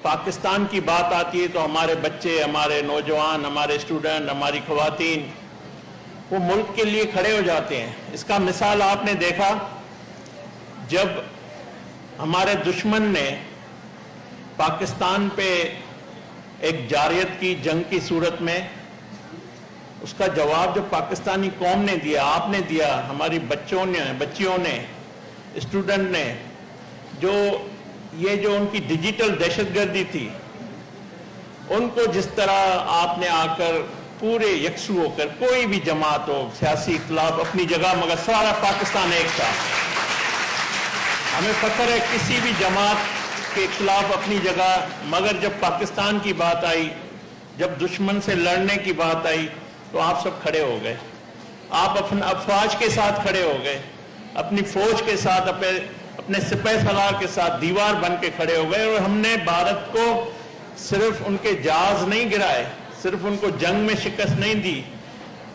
पाकिस्तान की बात आती है तो हमारे बच्चे, हमारे नौजवान, हमारे स्टूडेंट, हमारी ख़वातीन वो मुल्क के लिए खड़े हो जाते हैं। इसका मिसाल आपने देखा जब हमारे दुश्मन ने पाकिस्तान पे एक जारियत की जंग की सूरत में, उसका जवाब जो पाकिस्तानी कौम ने दिया, आपने दिया, हमारी बच्चियों ने, स्टूडेंट ने, जो उनकी डिजिटल दहशतगर्दी थी, उनको जिस तरह आपने आकर पूरे यकसू होकर, कोई भी जमात हो, सियासी इख्तिलाफ अपनी जगह, मगर सारा पाकिस्तान एक था। हमें फख्र है किसी भी जमात के खिलाफ अपनी जगह, मगर जब पाकिस्तान की बात आई, जब दुश्मन से लड़ने की बात आई, तो आप सब खड़े हो गए। आप अपने अफवाज के साथ खड़े हो गए, अपनी फौज के साथ, अपने सिपह सलार के साथ दीवार बन के खड़े हो गए। और हमने भारत को सिर्फ उनके जहाज नहीं गिराए, सिर्फ उनको जंग में शिकस्त नहीं दी,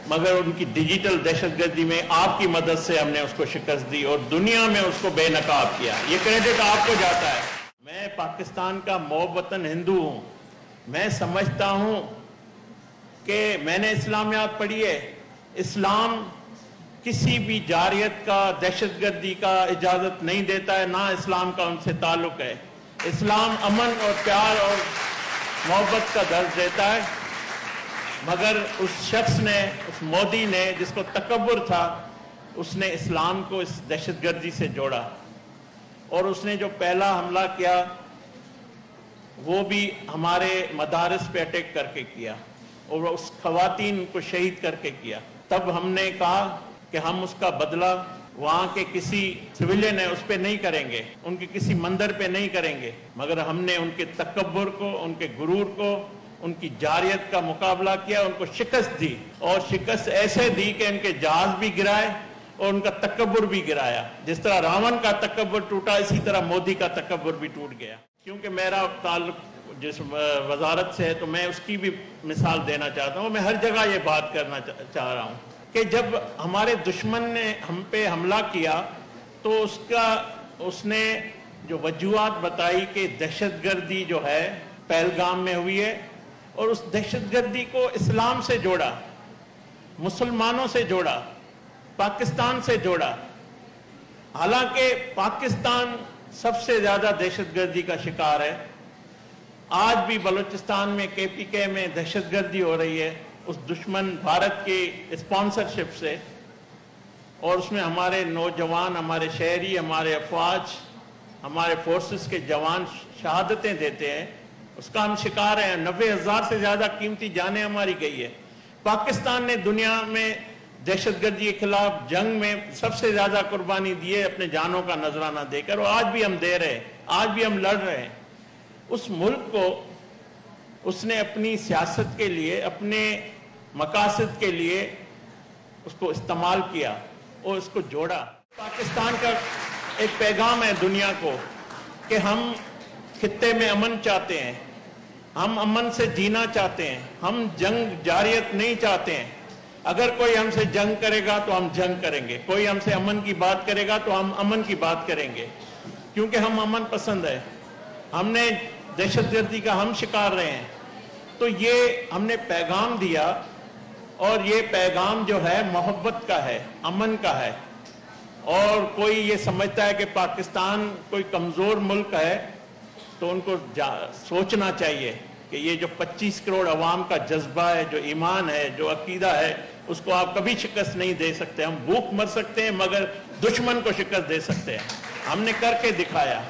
मगर उनकी डिजिटल दहशतगर्दी में आपकी मदद से हमने उसको शिकस्त दी और दुनिया में उसको बेनकाब किया। ये क्रेडिट आपको जाता है। मैं पाकिस्तान का मोहब्बतन हिंदू हूँ। मैं समझता हूँ कि मैंने इस्लामियात पढ़ी है। इस्लाम किसी भी जारियत का, दहशतगर्दी का इजाज़त नहीं देता है, ना इस्लाम का उनसे ताल्लुक़ है। इस्लाम अमन और प्यार और मोहब्बत का दर्ज देता है, मगर उस शख्स ने, उस मोदी ने, जिसको तकब्बुर था, उसने इस्लाम को इस दहशतगर्दी से जोड़ा और उसने जो पहला हमला किया वो भी हमारे मदारिस पे अटैक करके किया और उस ख़वातीन को शहीद करके किया। तब हमने कहा कि हम उसका बदला वहाँ के किसी सिविलियन है उस पर नहीं करेंगे, उनके किसी मंदिर पे नहीं करेंगे, मगर हमने उनके तकब्बुर को, उनके गुरूर को, उनकी जारियत का मुकाबला किया, उनको शिकस्त दी और शिकस्त ऐसे दी कि उनके जहाज भी गिराए और उनका तकब्बुर भी गिराया। जिस तरह रावण का तकब्बुर टूटा, इसी तरह मोदी का तकब्बुर भी टूट गया। क्योंकि मेरा ताल्लुक जिस वजारत से है तो मैं उसकी भी मिसाल देना चाहता हूँ। मैं हर जगह ये बात करना चाह रहा हूँ कि जब हमारे दुश्मन ने हम पे हमला किया तो उसने जो वजूहात बताई कि दहशतगर्दी जो है पहलगाम में हुई है और उस दहशतगर्दी को इस्लाम से जोड़ा, मुसलमानों से जोड़ा, पाकिस्तान से जोड़ा। हालांकि पाकिस्तान सबसे ज्यादा दहशतगर्दी का शिकार है। आज भी बलूचिस्तान में KPK में दहशतगर्दी हो रही है उस दुश्मन भारत की स्पॉन्सरशिप से, और उसमें हमारे नौजवान, हमारे शहरी, हमारे अफवाज, हमारे फोर्सेस के जवान शहादतें देते हैं। उसका हम शिकार हैं। 90,000 से ज्यादा कीमती जानें हमारी गई है। पाकिस्तान ने दुनिया में दहशतगर्दी के खिलाफ जंग में सबसे ज्यादा कुर्बानी दी है अपने जानों का नजराना देकर, और आज भी हम दे रहे हैं, आज भी हम लड़ रहे हैं। उस मुल्क को उसने अपनी सियासत के लिए, अपने मकासद के लिए उसको इस्तेमाल किया और उसको जोड़ा। पाकिस्तान का एक पैगाम है दुनिया को कि हम खित्ते में अमन चाहते हैं, हम अमन से जीना चाहते हैं, हम जंग जारियत नहीं चाहते हैं। अगर कोई हमसे जंग करेगा तो हम जंग करेंगे, कोई हमसे अमन की बात करेगा तो हम अमन की बात करेंगे, क्योंकि हम अमन पसंद है। हमने दहशतगर्दी का हम शिकार रहे हैं। तो ये हमने पैगाम दिया और ये पैगाम जो है मोहब्बत का है, अमन का है। और कोई ये समझता है कि पाकिस्तान कोई कमज़ोर मुल्क है तो उनको सोचना चाहिए कि ये जो 25 करोड़ अवाम का जज्बा है, जो ईमान है, जो अकीदा है, उसको आप कभी शिकस्त नहीं दे सकते। हम भूख मर सकते हैं मगर दुश्मन को शिकस्त दे सकते हैं। हमने करके दिखाया।